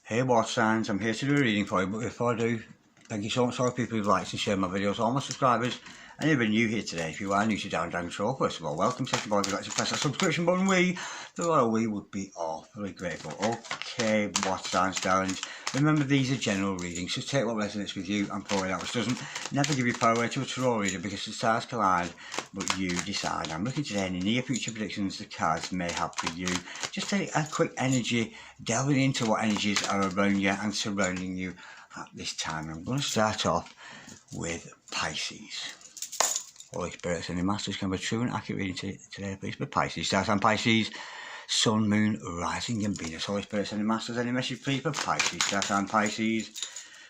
Hey water signs, I'm here to do a reading for you, but before I do, thank you so much to all the people who've liked and shared my videos, all my subscribers, and anybody new here today. If you are new to Down Dragon Show, first of all, welcome. Second of all, if you'd like to press that subscription button, the royal we would be awfully grateful. Okay, water signs, darlings, remember these are general readings, so take what resonates with you and throw it out which doesn't. Never give your power away to a tarot reader because the stars collide, but you decide. I'm looking today any near future predictions the cards may have for you. Just take a quick energy, delving into what energies are around you and surrounding you at this time. I'm going to start off with Pisces. Holy Spirits and the Masters, can be true and accurate reading today, please. But Pisces, start on Pisces, Sun, Moon, Rising and Venus. Holy Spirits and the Masters, any message please for Pisces, start on Pisces,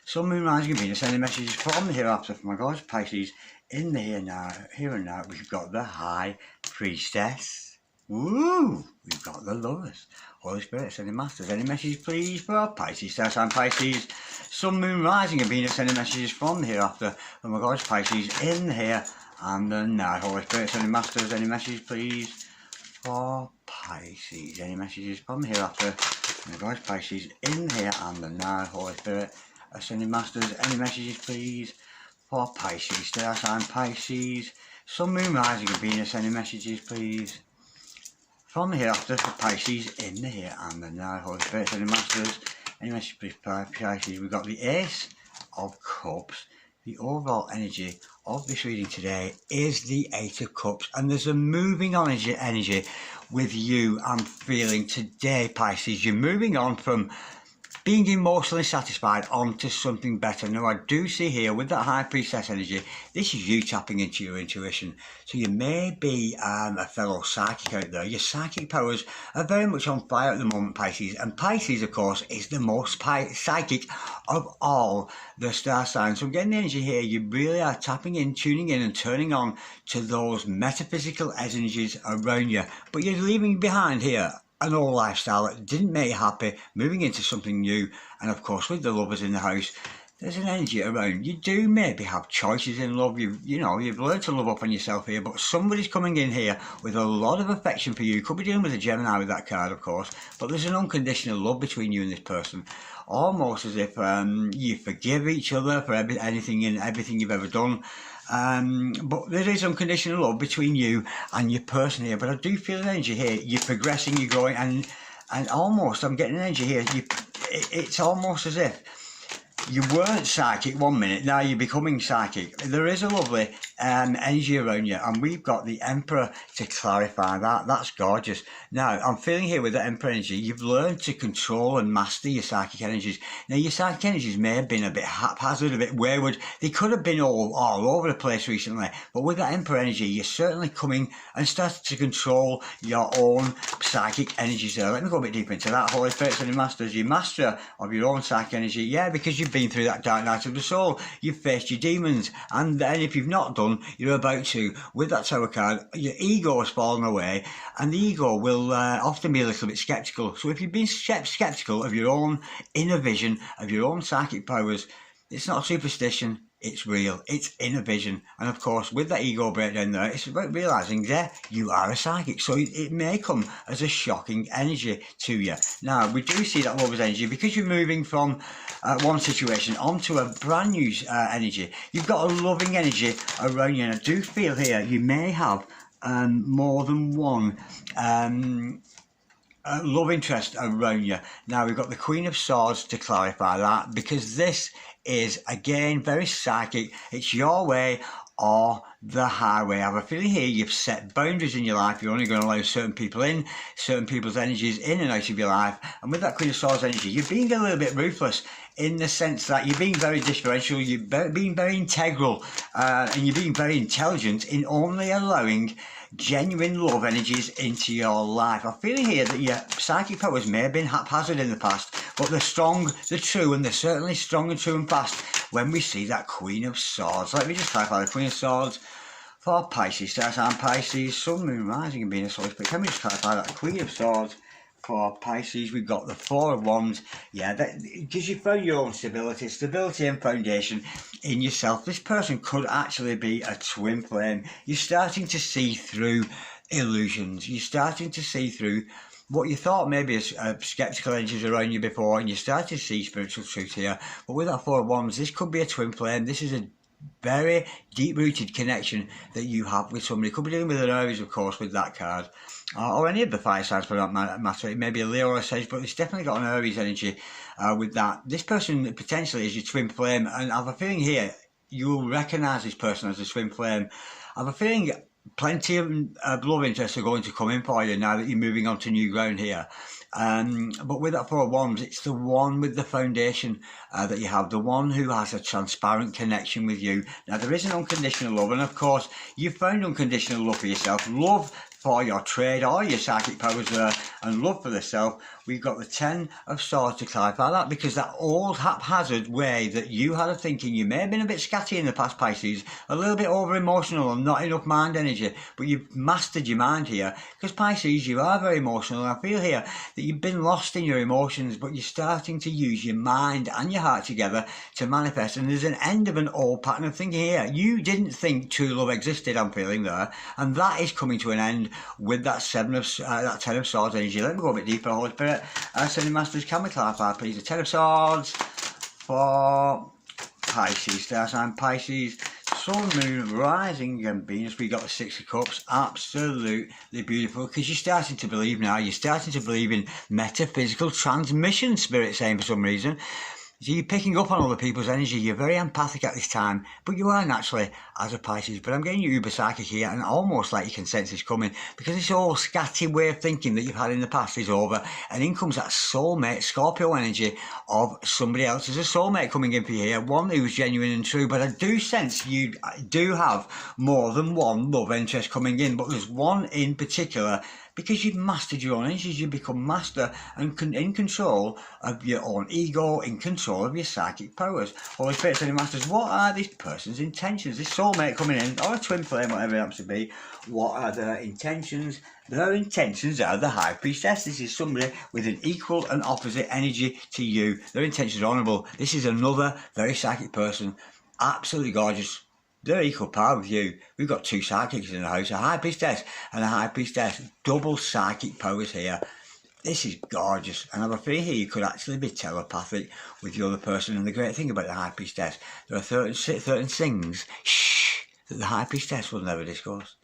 Sun, Moon, Rising and Venus. Any messages from the hereafter for my gods, Pisces. In the here and now, we've got the High Priestess. Woo! We've got the Lovers. Holy Spirits and the Masters, any messages please for Pisces, start on Pisces, Sun, Moon, Rising and Venus. Any messages from the hereafter for my gods, Pisces. In the here and the now. Holy Spirits and the Masters, any messages please for Pisces. Any messages from hereafter from the gods, Pisces. In here and the now. Holy Spirit and the Masters, any messages please for Pisces. Star sign Pisces, Sun, Moon, Rising and Venus. Any messages please from hereafter for Pisces. In the here and the now. Holy Spirit and the Masters, any messages please for Pisces. We've got the Ace of Cups. The overall energy of this reading today is the Eight of Cups, and there's a moving on energy with you. I'm feeling today, Pisces, you're moving on from being emotionally satisfied onto something better. Now, I do see here with that High Priestess energy, this is you tapping into your intuition. So you may be a fellow psychic out there. Your psychic powers are very much on fire at the moment, Pisces. And Pisces, of course, is the most psychic of all the star signs. So I'm getting the energy here. You really are tapping in, tuning in and turning on to those metaphysical energies around you. But you're leaving behind here an old lifestyle that didn't make you happy, moving into something new. And of course, with the Lovers in the house, there's an energy around. You do maybe have choices in love. You've learned to love up on yourself here, but somebody's coming in here with a lot of affection for you. Could be dealing with a Gemini with that card, of course, but there's an unconditional love between you and this person. Almost as if you forgive each other for anything and everything you've ever done. But there is unconditional love between you and your person here. But I do feel an energy here. You're progressing, you're growing, and almost I'm getting an energy here. It's almost as if you weren't psychic 1 minute, now you're becoming psychic. There is a lovely energy around you, and we've got the Emperor to clarify that. That's gorgeous. Now, I'm feeling here with the Emperor energy, you've learned to control and master your psychic energies. Now, your psychic energies may have been a bit haphazard, a bit wayward. They could have been all over the place recently, but with that Emperor energy, you're certainly coming and starting to control your own psychic energies there. Let me go a bit deeper into that. Holy Spirits and the Masters, you're master of your own psychic energy. Yeah, because you've been through that dark night of the soul, you've faced your demons, and then if you've not done, you're about to. With that Tower card, your ego has fallen away, and the ego will often be a little bit sceptical. So if you've been sceptical of your own inner vision, of your own psychic powers, it's not superstition, it's real, it's inner vision. And of course, with that ego breakdown there, it's about realising that you are a psychic. So it may come as a shocking energy to you. Now, we do see that Lover's energy because you're moving from one situation onto a brand new energy. You've got a loving energy around you, and I do feel here you may have more than one love interest around you. Now, we've got the Queen of Swords to clarify that, because this is, again, very psychic. It's your way or the highway. I have a feeling here you've set boundaries in your life. You're only going to allow certain people in, certain people's energies in and out of your life. And with that Queen of Swords energy, you're being a little bit ruthless in the sense that you're being very differential, you're being very integral, and you're being very intelligent in only allowing genuine love energies into your life. I'm feeling here that your psychic powers may have been haphazard in the past, but they're strong, they're true, and they're certainly strong and true and fast when we see that Queen of Swords. Let me just clarify the Queen of Swords for Pisces. Stars and Pisces, Sun, Moon, Rising and Venus. But can we just clarify that Queen of Swords for Pisces? We've got the Four of Wands. Yeah, because you found your own stability and foundation in yourself. This person could actually be a twin flame. You're starting to see through illusions. You're starting to see through what you thought maybe as sceptical energies around you before, and you start to see spiritual truth here. But with that Four of Wands, this could be a twin flame. This is a very deep-rooted connection that you have with somebody. Could be dealing with an Aries, of course, with that card, or any of the fire signs for that matter. It may be a Leo or a Sage, but it's definitely got an Aries energy with that. This person potentially is your twin flame, and I have a feeling here you will recognise this person as a twin flame. I have a feeling plenty of love interests are going to come in for you now that you're moving on to new ground here. But with that Four of Wands, it's the one with the foundation that you have, the one who has a transparent connection with you. Now, there is an unconditional love, and of course, you've found unconditional love for yourself, love for your trade or your psychic powers there, and love for the self. We've got the Ten of Swords to clarify that, because that old haphazard way that you had of thinking, you may have been a bit scatty in the past, Pisces, a little bit over emotional and not enough mind energy, but you've mastered your mind here, because Pisces, you are very emotional, and I feel here that you've been lost in your emotions, but you're starting to use your mind and your heart together to manifest, and there's an end of an old pattern of thinking here. You didn't think true love existed, I'm feeling there, and that is coming to an end with that Ten of Swords energy. Let me go a bit deeper, Holy Spirit. Ascending Masters, can we clarify, please? The Ten of Swords for Pisces, star sign Pisces, Sun, Moon, Rising and Venus. We got the Six of Cups. Absolutely beautiful, because you're starting to believe now. You're starting to believe in metaphysical transmission, Spirit saying, for some reason. So you're picking up on other people's energy. You're very empathic at this time, but you are naturally as a Pisces. But I'm getting you uber psychic here, and almost like you can sense this coming, because this whole scatty way of thinking that you've had in the past is over, and in comes that soulmate Scorpio energy of somebody else. There's a soulmate coming in for you here, one who's genuine and true, but I do sense you do have more than one love interest coming in, but there's one in particular. Because you've mastered your own energies, you become master and in control of your own ego, in control of your psychic powers. Holy Spirit, any masters, what are this person's intentions? This soulmate coming in, or a twin flame, whatever it happens to be, what are their intentions? Their intentions are the High Priestess. This is somebody with an equal and opposite energy to you. Their intentions are honourable. This is another very psychic person, absolutely gorgeous. They're equal power with you. We've got two psychics in the house, a High Priestess and a High Priestess. Double psychic powers here. This is gorgeous. And I have a feeling here you could actually be telepathic with the other person. And the great thing about the High Priestess, there are certain things that the High Priestess will never discuss.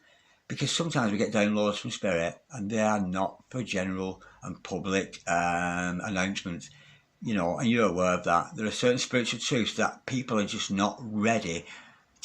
Because sometimes we get downloads from Spirit, and they are not for general and public announcements. You know, and you're aware of that. There are certain spiritual truths that people are just not ready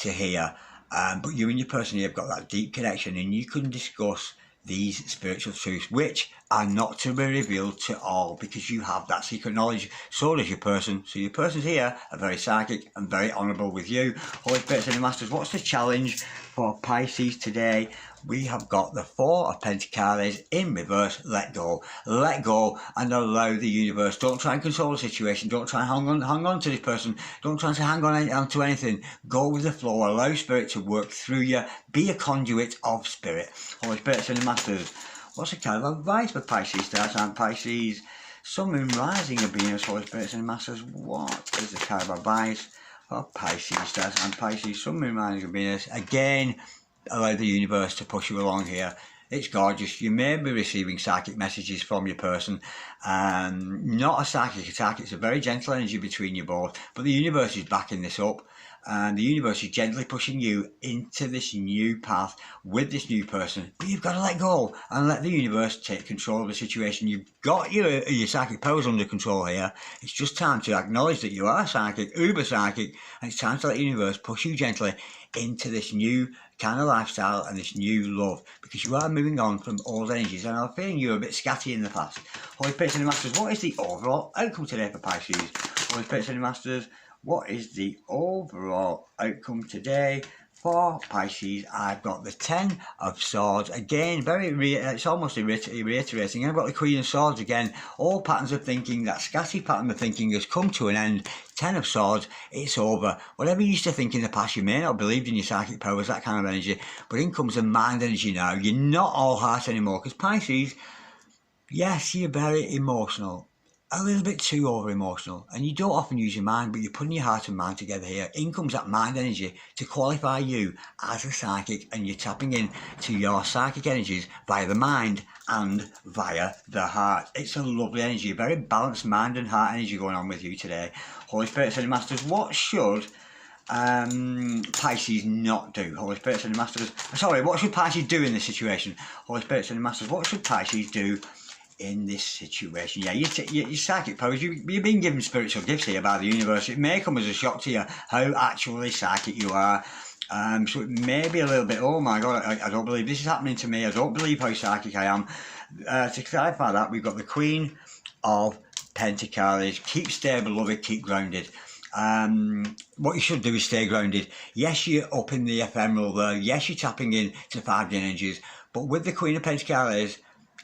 to hear, but you and your person here have got that deep connection, and you can discuss these spiritual truths, which are not to be revealed to all, because you have that secret knowledge. So does your person. So your person's here are very psychic and very honourable with you. Holy Spirits and Masters, what's the challenge for Pisces today? We have got the Four of Pentacles in reverse. Let go and allow the universe. Don't try and control the situation. Don't try and hang on to this person. Don't try to hang on to anything. Go with the flow. Allow Spirit to work through you. Be a conduit of Spirit. Holy Spirits and Masters, what's the kind of advice for Pisces stars and Pisces? Sun, Moon, Rising and Venus. Holy Spirits and Masters, what is the kind of advice for Pisces stars and Pisces? Sun, Moon, Rising and Venus. Again, allow the universe to push you along here. It's gorgeous. You may be receiving psychic messages from your person. Not a psychic attack. It's a very gentle energy between you both. But the universe is backing this up. And the universe is gently pushing you into this new path with this new person. But you've got to let go and let the universe take control of the situation. You've got your psychic powers under control here. It's just time to acknowledge that you are psychic, uber psychic. And it's time to let the universe push you gently into this new kind of lifestyle and this new love, because you are moving on from old energies, and I'm feeling you're a bit scatty in the past. Holy Spirits and Masters, what is the overall outcome today for Pisces? Holy Spirits and Masters, what is the overall outcome today for Pisces? I've got the Ten of Swords again, it's almost reiterating. I've got the Queen of Swords again. All patterns of thinking, that scatty pattern of thinking has come to an end. Ten of Swords, it's over. Whatever you used to think in the past, you may not have believed in your psychic powers, that kind of energy, but in comes the mind energy now. You're not all heart anymore, because Pisces, yes, you're very emotional. a little bit too over emotional, and you don't often use your mind, but you're putting your heart and mind together here. In comes that mind energy to qualify you as a psychic, and you're tapping in to your psychic energies via the mind and via the heart. It's a lovely energy, a very balanced mind and heart energy going on with you today. Holy Spirit, Ascended Masters, what should Pisces not do? Holy Spirit, Ascended Masters, sorry, what should Pisces do in this situation? Holy Spirit, Ascended Masters, what should Pisces do in this situation? Yeah, your psychic powers, you're being given spiritual gifts here by the universe. It may come as a shock to you how actually psychic you are. So it may be a little bit, oh my God, I don't believe this is happening to me. I don't believe how psychic I am. To clarify that, we've got the Queen of Pentacles. Keep stable, love it, keep grounded. What you should do is stay grounded. Yes, you're up in the ephemeral there. Yes, you're tapping in to 5D energies. But with the Queen of Pentacles,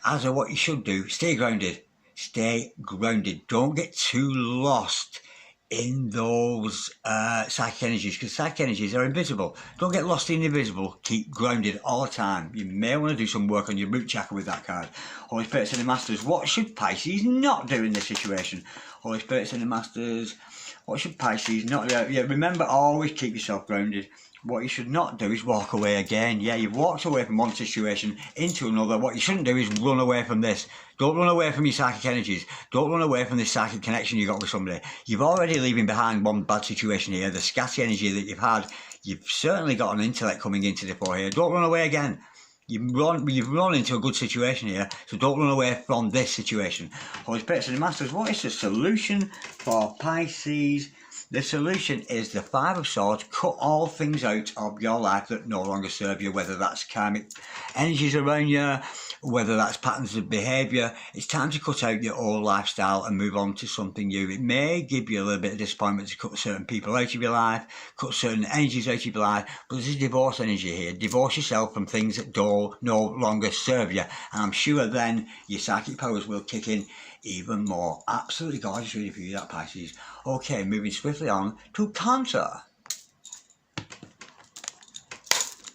as of what you should do, stay grounded. Stay grounded. Don't get too lost in those psychic energies, because psychic energies are invisible. Don't get lost in the invisible. Keep grounded all the time. You may want to do some work on your root chakra with that card. Holy Spirit, Ascended Masters, what should Pisces not do in this situation? Holy Spirit, Ascended Masters, what should Pisces not do? Yeah, remember, always keep yourself grounded. What you should not do is walk away again. Yeah, you've walked away from one situation into another. What you shouldn't do is run away from this. Don't run away from your psychic energies. Don't run away from this psychic connection you got with somebody. You've already leaving behind one bad situation here. The scatty energy that you've had. You've certainly got an intellect coming into the fore here. Don't run away again. You've run into a good situation here, so don't run away from this situation. Holy Spirit and Masters, what is the solution for Pisces? The solution is the Five of Swords. Cut all things out of your life that no longer serve you, whether that's karmic energies around you, whether that's patterns of behaviour. It's time to cut out your old lifestyle and move on to something new. It may give you a little bit of disappointment to cut certain people out of your life, cut certain energies out of your life, but there's a divorce energy here. Divorce yourself from things that no longer serve you, and I'm sure then your psychic powers will kick in even more. Absolutely gorgeous reading for you, that Pisces. Okay, moving swiftly on to Cancer.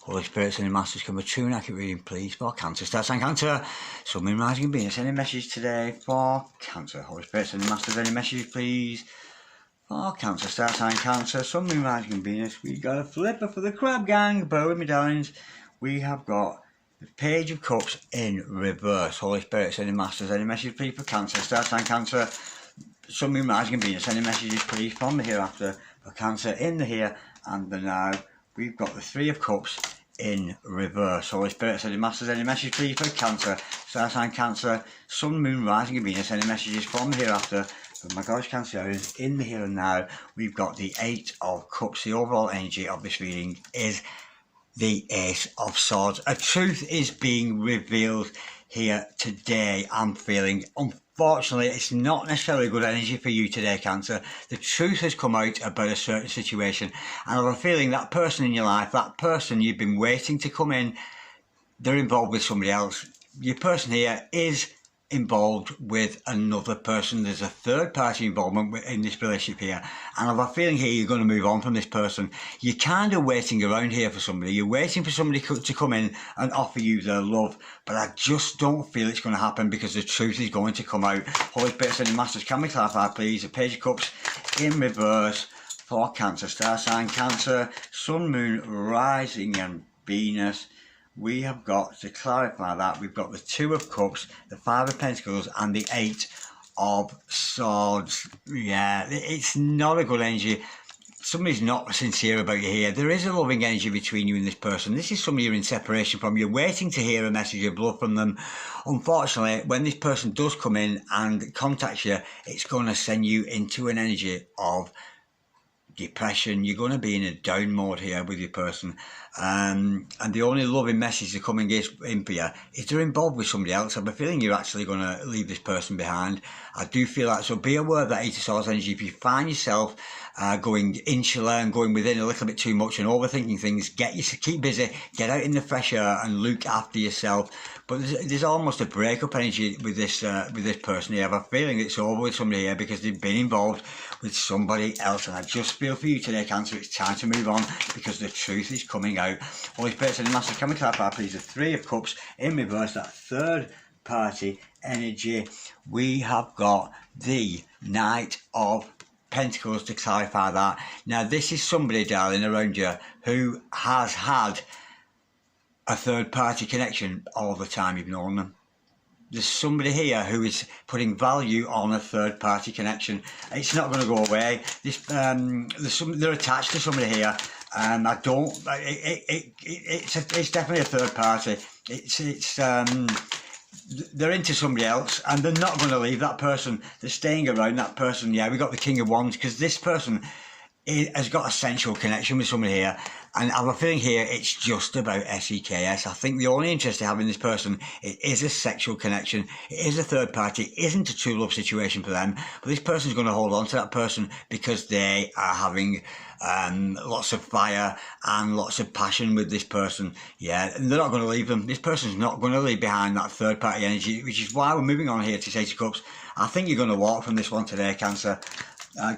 Holy Spirit, Ascended Masters, come a true and accurate reading, please, for Cancer. Star sign Cancer, Sun, Moon, Rising and Venus. Any message today for Cancer? Holy Spirit, Ascended Masters, any messages, please, for Cancer. Star sign Cancer, Sun, Moon, Rising and Venus. We got a flipper for the crab gang. Bear with me, darlings. We have got the Page of Cups in reverse. Holy Spirit, Ascended Masters, any message, please, for Cancer? Star sign Cancer, Sun, Moon, Rising and Venus. Any messages, please, from the hereafter for Cancer in the here and the now. We've got the Three of Cups in reverse. Holy Spirit, Ascended Masters, any message, please, for Cancer? Star sign Cancer, Sun, Moon, Rising and Venus. Any messages from the hereafter for my gorgeous Cancerians in the here and now. We've got the Eight of Cups. The overall energy of this reading is the Ace of Swords. A truth is being revealed here today, I'm feeling. Unfortunately, it's not necessarily good energy for you today, Cancer. The truth has come out about a certain situation, and I have a feeling that person in your life, that person you've been waiting to come in, they're involved with somebody else. Your person here is involved with another person. There's a third party involvement in this relationship here, and I have a feeling here you're going to move on from this person. You're kind of waiting around here for somebody. You're waiting for somebody to come in and offer you their love, but I just don't feel it's going to happen because the truth is going to come out. Holy Spirit and Masters, can we clarify, please? The Page of Cups in reverse for Cancer. Star sign Cancer, Sun, Moon, Rising and Venus. We have got, to clarify that, we've got the Two of Cups, the Five of Pentacles and the Eight of Swords. Yeah, it's not a good energy. Somebody's not sincere about you here. There is a loving energy between you and this person. This is somebody you're in separation from. You're waiting to hear a message of love from them. Unfortunately, when this person does come in and contacts you, it's going to send you into an energy of depression. You're going to be in a down mode here with your person, and the only loving message they're coming in for you is they're involved with somebody else. I have a feeling you're actually going to leave this person behind. I do feel that, so be aware of that Eight of Swords energy. If you find yourself going insular and going within a little bit too much and overthinking things, keep busy, get out in the fresh air and look after yourself. But there's almost a breakup energy with this person here. I have a feeling it's over with somebody here because they've been involved with somebody else, and I just feel for you today, Cancer, it's time to move on because the truth is coming out. Holy Spirit and Master, can we clarify, please, the Three of Cups in reverse, that third party energy, we have got the Knight of Pentacles to clarify that. Now, this is somebody, darling, around you who has had a third-party connection all the time you've known them. There's somebody here who is putting value on a third-party connection. It's not going to go away. They're attached to somebody here. It's definitely a third party. They're into somebody else, and they're not going to leave that person. They're staying around that person. Yeah, we got the King of Wands, because this person has got a sensual connection with somebody here, and I have a feeling here it's just about sex. I think the only interest they have in this person, it is a sexual connection. It is a third party. It isn't a true love situation for them, but this person's going to hold on to that person because they are having lots of fire and lots of passion with this person. Yeah, and they're not going to leave them. This person's not going to leave behind that third party energy, which is why we're moving on here to Ace of Cups. I think you're going to walk from this one today, Cancer.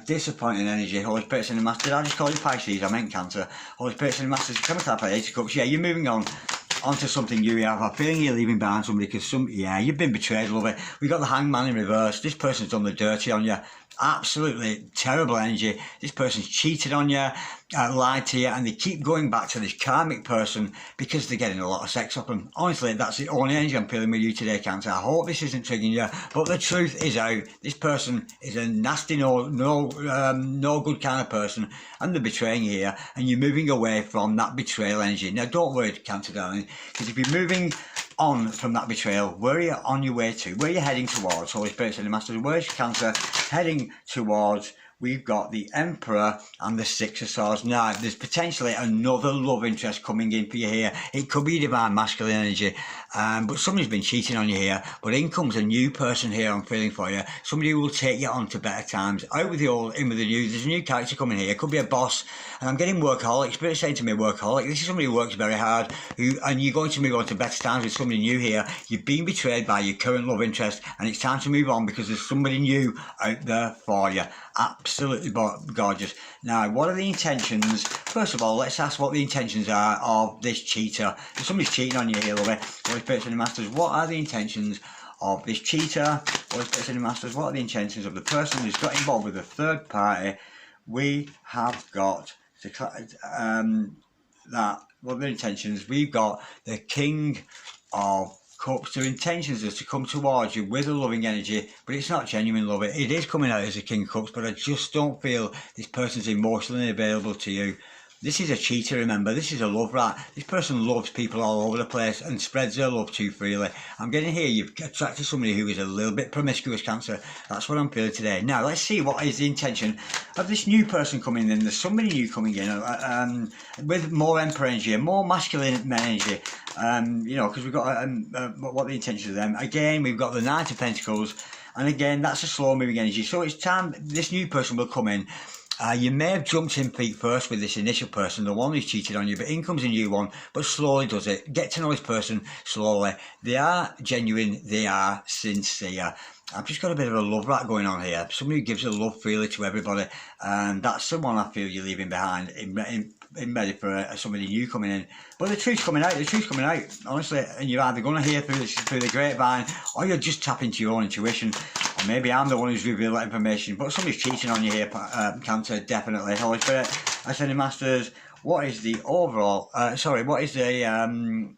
Disappointing energy. Holy Spirit and the Master. Did I just call you Pisces? I meant Cancer. Holy Spirit and the Masters. Come and clarify Ace of Cups. Yeah, you're moving on onto something new. You have a feeling you're leaving behind somebody because you've been betrayed, love it. We got the Hangman in reverse. This person's done the dirty on you. Absolutely terrible energy. This person's cheated on you, lied to you, and they keep going back to this karmic person because they're getting a lot of sex off them. Honestly, that's the only energy I'm feeling with you today, Cancer. I hope this isn't triggering you, but the truth is out. This person is a nasty, no good kind of person, and they're betraying you here, and you're moving away from that betrayal energy. Now, don't worry, Cancer, darling, because if you're moving on from that betrayal, where are you on your way to? Where are you heading towards? Holy Spirit and the Masters, where's Cancer heading towards? We've got the Emperor and the Six of Swords. Now, there's potentially another love interest coming in for you here. It could be divine masculine energy, but somebody's been cheating on you here. But in comes a new person here, I'm feeling for you. Somebody who will take you on to better times. Out with the old, in with the new. There's a new character coming here. It could be a boss. And I'm getting workaholic. Spirit saying to me, workaholic. This is somebody who works very hard, and you're going to move on to better times with somebody new here. You've been betrayed by your current love interest, and it's time to move on because there's somebody new out there for you. Absolutely gorgeous. Now, what are the intentions? First of all, let's ask what the intentions are of this cheater. If somebody's cheating on you here, love it. Holy Spirit and the Masters, what are the intentions of this cheater? Holy Spirit and the Masters, what are the intentions of the person who's got involved with the third party? We have got what are the intentions? We've got the King of Cups. Their intentions is to come towards you with a loving energy, but it's not genuine love. It is coming out as a King of Cups, but I just don't feel this person's emotionally available to you. This is a cheater, remember. This is a love rat. This person loves people all over the place and spreads their love too freely. I'm getting here, you've attracted somebody who is a little bit promiscuous, Cancer. That's what I'm feeling today. Now, let's see what is the intention of this new person coming in. There's somebody new coming in with more Emperor energy, more masculine energy. Because we've got what the intentions of them. Again, we've got the Knight of Pentacles. And again, that's a slow-moving energy. So it's time this new person will come in. You may have jumped in feet first with this initial person, the one who's cheated on you, but in comes a new one, but slowly does it. Get to know this person slowly. They are genuine, they are sincere. I've just got a bit of a love rat going on here. Somebody who gives a love freely to everybody, and that's the one I feel you're leaving behind in ready for somebody new coming in. But the truth's coming out, honestly, and you're either going to hear through the grapevine, or you'll just tap into your own intuition. Or maybe I'm the one who's revealed that information, but somebody's cheating on you here, Cancer, definitely. Holy Spirit, I said, Masters, what is the overall, what is the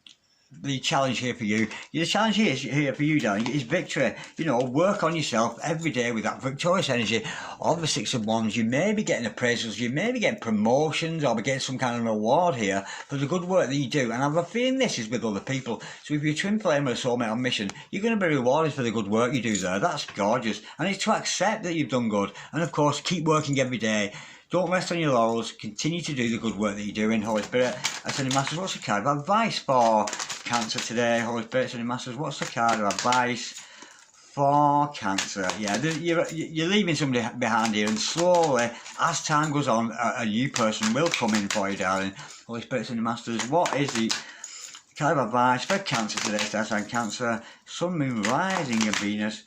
challenge here for you? The challenge here for you, darling, is victory. Work on yourself every day with that victorious energy of the Six of Wands. You may be getting appraisals, you may be getting promotions, or be getting some kind of reward here for the good work that you do. And I have a feeling this is with other people. So if you're a twin flame or a soulmate on mission, you're going to be rewarded for the good work you do there. That's gorgeous. And it's to accept that you've done good. And of course, keep working every day. Don't rest on your laurels. Continue to do the good work that you're doing, Holy Spirit. I said, Masters, what's the card of advice for Cancer today? Holy Spirit, said, Masters, what's the card of advice for Cancer? Yeah, you're leaving somebody behind here, and slowly, as time goes on, a new person will come in for you, darling. Holy Spirit, said, Masters, what is the card of advice for Cancer today? Stars sign Cancer, Sun, Moon, Rising, and Venus.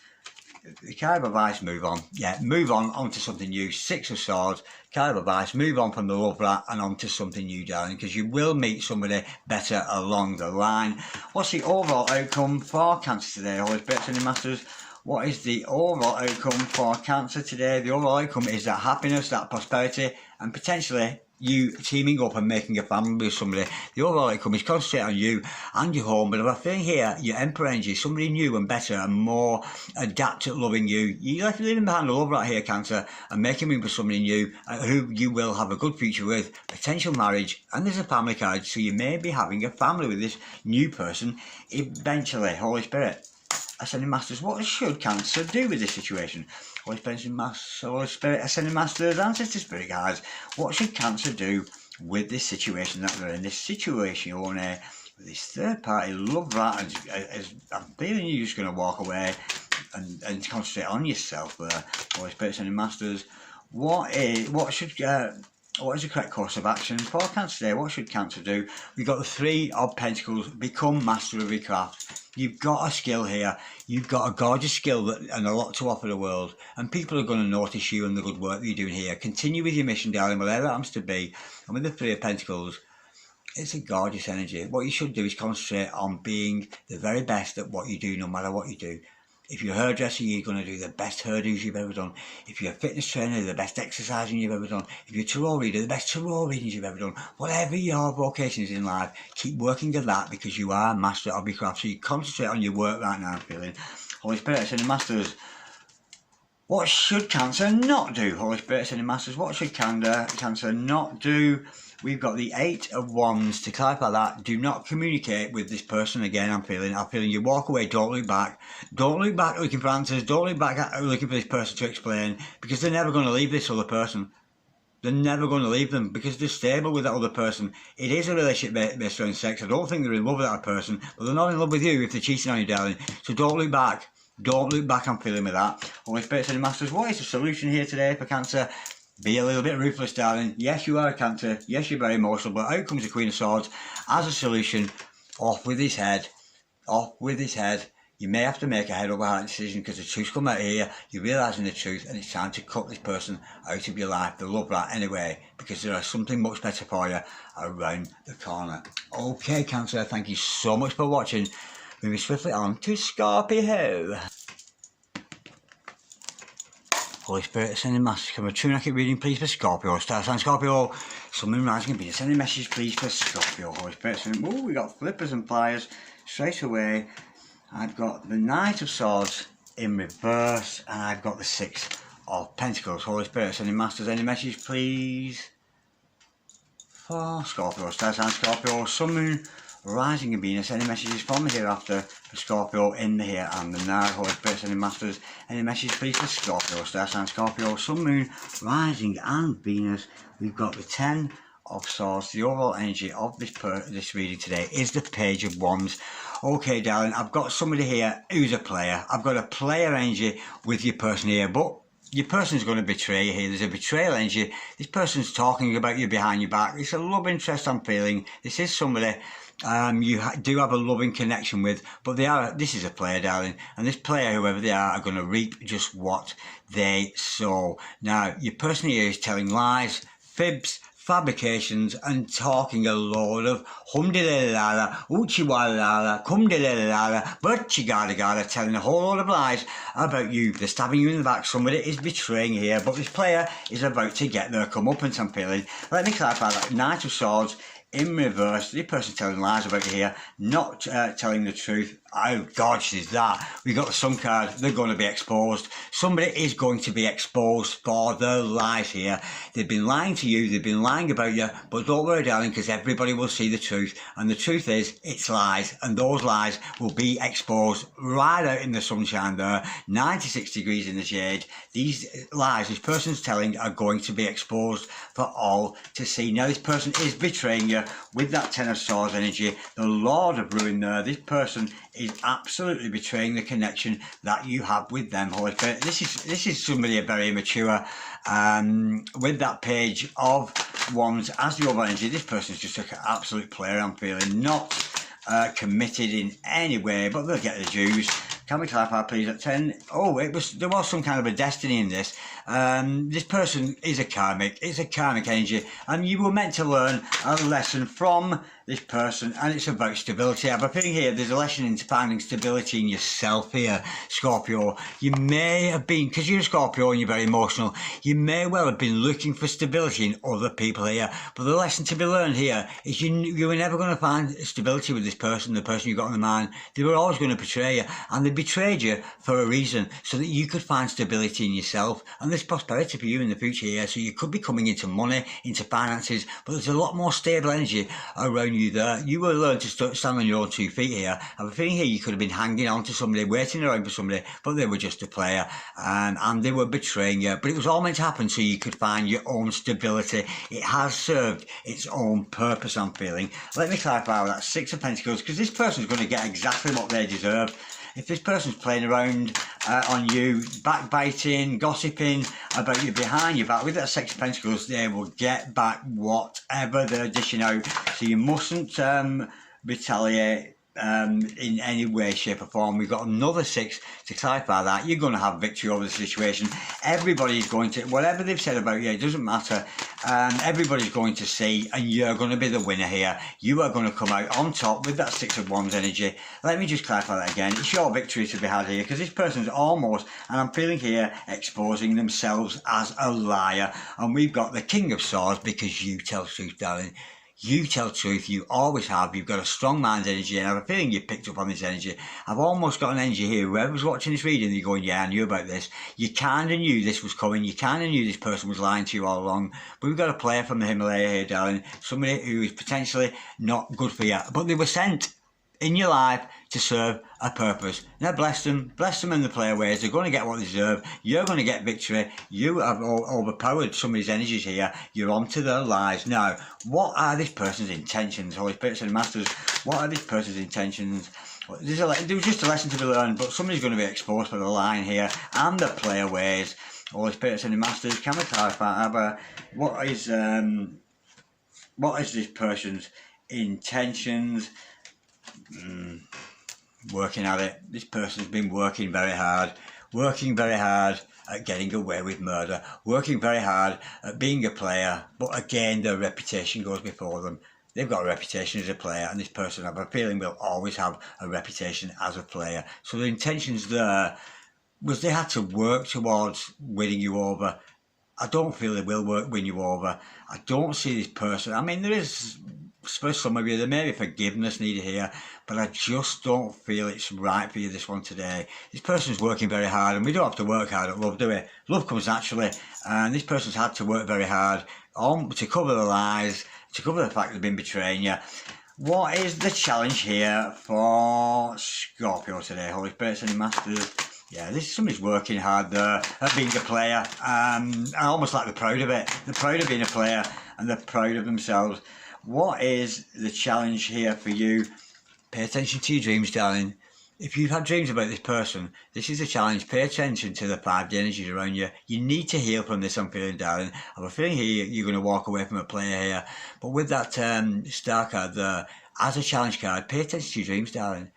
card of advice, move on. Yeah, move on to something new. Six of Swords, card of advice, move on from the love rat and on to something new, darling, because you will meet somebody better along the line. What's the overall outcome for Cancer today? Always bets and masters. What is the overall outcome for Cancer today? The overall outcome is that happiness, that prosperity, and potentially you teaming up and making a family with somebody. The overall outcome is concentrate on you and your home. But if I think here, your Emperor energy, somebody new and better and more adept at loving you. You're leaving behind the love right here, Cancer, and making room for somebody new who you will have a good future with, potential marriage, and there's a family card. So you may be having a family with this new person eventually. Holy Spirit. Ascending Masters, what should Cancer do with this situation? Holy Spirit, Ascending Masters, Ancestor Spirit guides, what should Cancer do with this situation that they're in? This situation with this third party love rat, I'm feeling you're just going to walk away and concentrate on yourself there. Holy Spirit, Ascending Masters, what is the correct course of action for Cancer today? What should Cancer do? We've got the Three of Pentacles, become master of your craft. You've got a skill here. You've got a gorgeous skill and a lot to offer the world. And people are going to notice you and the good work that you're doing here. Continue with your mission, darling, whatever it happens to be. And with the Three of Pentacles, it's a gorgeous energy. What you should do is concentrate on being the very best at what you do, no matter what you do. If you're a hairdresser, you're going to do the best hairdos you've ever done. If you're a fitness trainer, the best exercising you've ever done. If you're a tarot reader, the best tarot readings you've ever done. Whatever your vocation is in life, keep working at that because you are a master of your craft. So you concentrate on your work right now, I'm feeling. Holy Spirit, Ascending Masters, what should Cancer not do? Holy Spirit, Ascending Masters, what should Cancer not do? We've got the Eight of Wands. To clarify that, do not communicate with this person again. I'm feeling you walk away, don't look back. Don't look back looking for answers. Don't look back looking for this person to explain, because they're never going to leave this other person. They're never going to leave them because they're stable with that other person. It is a relationship based on sex. I don't think they're in love with that person, but they're not in love with you if they're cheating on you, darling. So don't look back. Don't look back, I'm feeling with that. Holy Spirit, Ascending Masters, what is the solution here today for Cancer? Be a little bit ruthless, darling. Yes, you are a Cancer. Yes, you're very emotional, but out comes the Queen of Swords as a solution. Off with his head. Off with his head. You may have to make a head over heart decision because the truth's come out here. You're realising the truth and it's time to cut this person out of your life, the love rat, anyway, because there is something much better for you around the corner. Okay, Cancer, thank you so much for watching. Moving swiftly on to Scorpio. Holy Spirit, Ascending Masters, can a true and accurate reading please for Scorpio? Star sign Scorpio, Sun, Moon, Rising and Venus. Send a message please for Scorpio. Holy Spirit, Ascending. Oh, we got flippers and pliers straight away. I've got the Knight of Swords in reverse and I've got the Six of Pentacles. Holy Spirit, Ascending Masters, any message please for Scorpio? Star sign Scorpio, Sun, Moon, Rising and Venus. Any messages from me hereafter for Scorpio in the here and the now? Holy Spirit, Ascending Masters, any message please for Scorpio? Star sign Scorpio, Sun, Moon, Rising and Venus. We've got the Ten of Swords. The overall energy of this reading today is the Page of Wands. Okay, darling, I've got somebody here who's a player. I've got a player energy with your person here, but your person's going to betray you here. There's a betrayal energy. This person's talking about you behind your back. It's a love interest I'm feeling. This is somebody you do have a loving connection with, but this is a player, darling, and this player, whoever they are going to reap just what they sow. Now, your person here is telling lies, fibs, fabrications, and talking a load of hum-de-la-la-la, oochie-walla-la-la, cum-de-la-la-la, but-chi-gada-gada, telling a whole load of lies about you. They're stabbing you in the back. Somebody is betraying here, but this player is about to get their comeuppance, I'm feeling. Let me clarify that. Knight of Swords in reverse. The person telling lies about you here, not telling the truth. Oh gosh, is that. We got the Sun card. They're going to be exposed. Somebody is going to be exposed for their lies here. They've been lying to you. They've been lying about you. But don't worry, darling, because everybody will see the truth. And the truth is, it's lies. And those lies will be exposed right out in the sunshine there. 96 degrees in the shade. These lies this person's telling are going to be exposed for all to see. Now, this person is betraying you with that Ten of Swords energy. The Lord of Ruin there. This person is absolutely betraying the connection that you have with them. Holy Spirit. This is somebody very immature. With that Page of Wands as the overall energy, this person is just an absolute player, I'm feeling. Not committed in any way, but they'll get the dues. Can we clarify, please, at 10? Oh, there was some kind of a destiny in this. This person is a karmic. It's a karmic energy, and you were meant to learn a lesson from this person, and it's about stability. I have a feeling here there's a lesson in finding stability in yourself here, Scorpio. You may have been, because you're a Scorpio and you're very emotional, you may well have been looking for stability in other people here. But the lesson to be learned here is you were never going to find stability with this person, the person you got in the mind. They were always going to betray you, and they betrayed you for a reason, so that you could find stability in yourself. And there's prosperity for you in the future here, so you could be coming into money, into finances, but there's a lot more stable energy around you there. You will learn to stand on your own 2 feet here. I have a feeling here you could have been hanging on to somebody, waiting around for somebody, but they were just a player, and they were betraying you. But it was all meant to happen so you could find your own stability. It has served its own purpose, I'm feeling. Let me clarify that 6 of Pentacles, because this person's going to get exactly what they deserve. If this person's playing around on you, backbiting, gossiping about you behind your back, with that 6 of Pentacles, they will get back whatever they're dishing out. So you mustn't retaliate in any way, shape or form. We've got another 6 to clarify that. You're going to have victory over the situation. Everybody's going to, whatever they've said about you, it doesn't matter. Everybody's going to see, and you're going to be the winner here. You are going to come out on top with that 6 of Wands energy. Let me just clarify that again. It's your victory to be had here, because this person's almost, and I'm feeling here, exposing themselves as a liar. And we've got the King of Swords, because you tell truth, darling. You tell truth, you always have. You've got a strong mind energy, and I have a feeling you picked up on this energy. I've almost got an energy here. Whoever's watching this reading, they're going, yeah, I knew about this. You kind of knew this was coming. You kind of knew this person was lying to you all along. But we've got a player from the Himalaya here, darling. Somebody who is potentially not good for you. But they were sent in your life to serve a purpose. Now bless them in the player ways. They're going to get what they deserve. You're going to get victory. You have overpowered somebody's energies here. You're onto their lives. Now, what are this person's intentions? Holy Spirits and Masters, what are this person's intentions? There was just a lesson to be learned, but somebody's going to be exposed for the lying here and the player ways. Holy Spirits and Masters, can we clarify, what is this person's intentions? Working at it. This person's been working very hard at getting away with murder, working very hard at being a player, but again their reputation goes before them. They've got a reputation as a player, and this person, I have a feeling, will always have a reputation as a player. So the intentions there was they had to work towards winning you over. I don't feel they will win you over. I don't see this person. I mean, there is, for some of you, there may be forgiveness needed here, but I just don't feel it's right for you, this one today. This person's working very hard, and we don't have to work hard at love, do we? Love comes naturally, and this person's had to work very hard to cover the lies, to cover the fact they've been betraying you. What is the challenge here for Scorpio today? Holy Spirits and Masters. Yeah, somebody's working hard there at being a player. I almost like they're proud of it. They're proud of being a player, and they're proud of themselves. What is the challenge here for you? Pay attention to your dreams, darling. If you've had dreams about this person, this is a challenge. Pay attention to the 5D energies around you. You need to heal from this, I'm feeling, darling. I have a feeling here you're going to walk away from a player here. But with that star card there, as a challenge card, pay attention to your dreams, darling.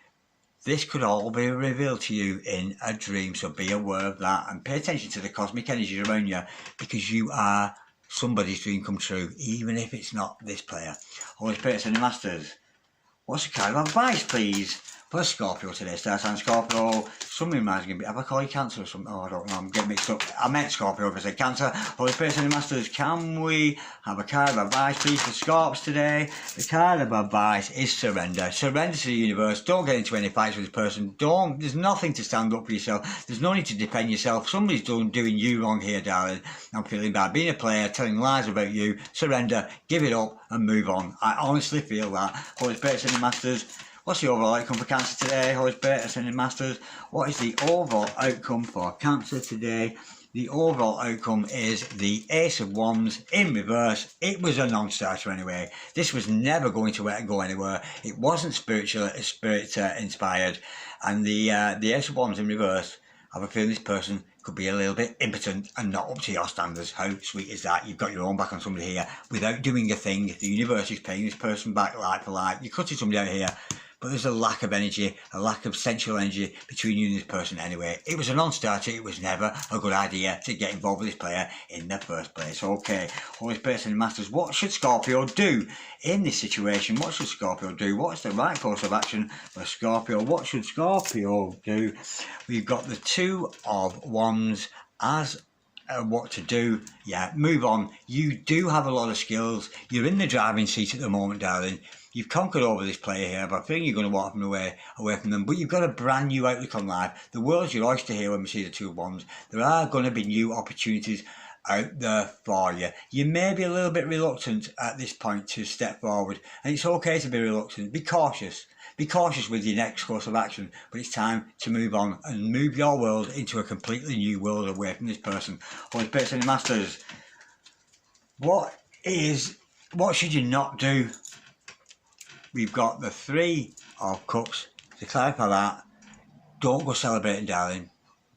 This could all be revealed to you in a dream, so be aware of that. And pay attention to the cosmic energies around you, because you are somebody's dream come true, even if it's not this player. Holy Spirits and the Masters, what's the card of advice, please, for Scorpio today? Star sign Scorpio. Somebody might be, have I called you Cancer or something? Oh, I don't know, I'm getting mixed up. I meant Scorpio if I said Cancer. Holy Spirits and the Masters, can we have a card of advice, please, for Scorps today? The card of advice is surrender. Surrender to the universe. Don't get into any fights with this person. There's nothing to stand up for yourself. There's no need to defend yourself. Somebody's doing you wrong here, darling. I'm feeling bad. Being a player, telling lies about you. Surrender, give it up, and move on. I honestly feel that. Holy Spirits and the Masters, what's the overall outcome for Cancer today? Holy Spirit Ascending Masters, what is the overall outcome for Cancer today? The overall outcome is the Ace of Wands in reverse. It was a non-starter anyway. This was never going to go anywhere. It wasn't spirit inspired. And the Ace of Wands in reverse, I have a feeling this person could be a little bit impotent and not up to your standards. How sweet is that? You've got your own back on somebody here without doing a thing. The universe is paying this person back like for like. You're cutting somebody out here but there's a lack of energy, a lack of sensual energy between you and this person anyway. It was a non-starter. It was never a good idea to get involved with this player in the first place. Okay, Holy Spirit and Masters, what should Scorpio do in this situation? What should Scorpio do? What's the right course of action for Scorpio? What should Scorpio do? We've got the Two of Wands as what to do. Yeah, move on. You do have a lot of skills. You're in the driving seat at the moment, darling. You've conquered over this player here, but I think you're going to walk them away from them. But you've got a brand new outlook on life. The world's your oyster here when we see the Two of Wands. There are going to be new opportunities out there for you. You may be a little bit reluctant at this point to step forward, and it's okay to be reluctant. Be cautious. Be cautious with your next course of action, but it's time to move on and move your world into a completely new world away from this person. Holy Spirit and Masters, what should you not do? We've got the Three of Cups. To clarify that, don't go celebrating, darling.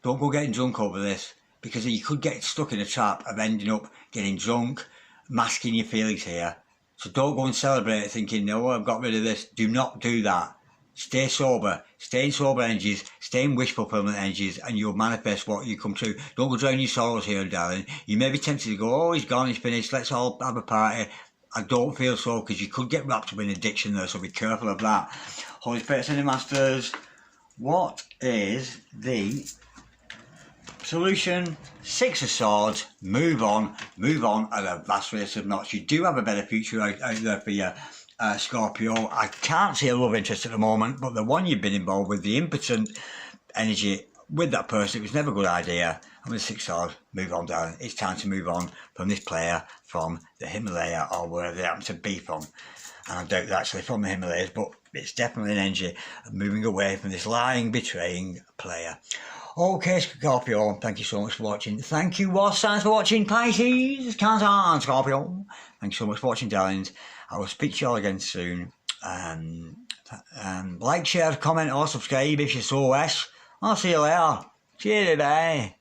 Don't go getting drunk over this, because you could get stuck in a trap of ending up getting drunk, masking your feelings here. So don't go and celebrate thinking, no, I've got rid of this. Do not do that. Stay sober. Stay in sober energies. Stay in wish fulfillment energies, and you'll manifest what you come to. Don't go drown your sorrows here, darling. You may be tempted to go, oh, he's gone, he's finished, let's all have a party. I don't feel so, because you could get wrapped up in addiction there, so be careful of that. Holy Spirit and Masters, what is the solution? Six of Swords. Move on at a vast rate of knots. You do have a better future out there for you, Scorpio. I can't see a love interest at the moment, but the one you've been involved with, the impotent energy with that person, it was never a good idea. And with Six of Swords, move on, darling. It's time to move on from this player from the Himalaya, or wherever they happen to be from. And I doubt they're actually from the Himalayas, but it's definitely an energy of moving away from this lying, betraying player. Okay, Scorpio, thank you so much for watching. Thank you, War Signs, for watching. Pisces, Cancer, and Scorpio. Thank you so much for watching, darlings. I will speak to you all again soon. Like, share, comment, or subscribe if you so wish. I'll see you later. Cheerio, bye.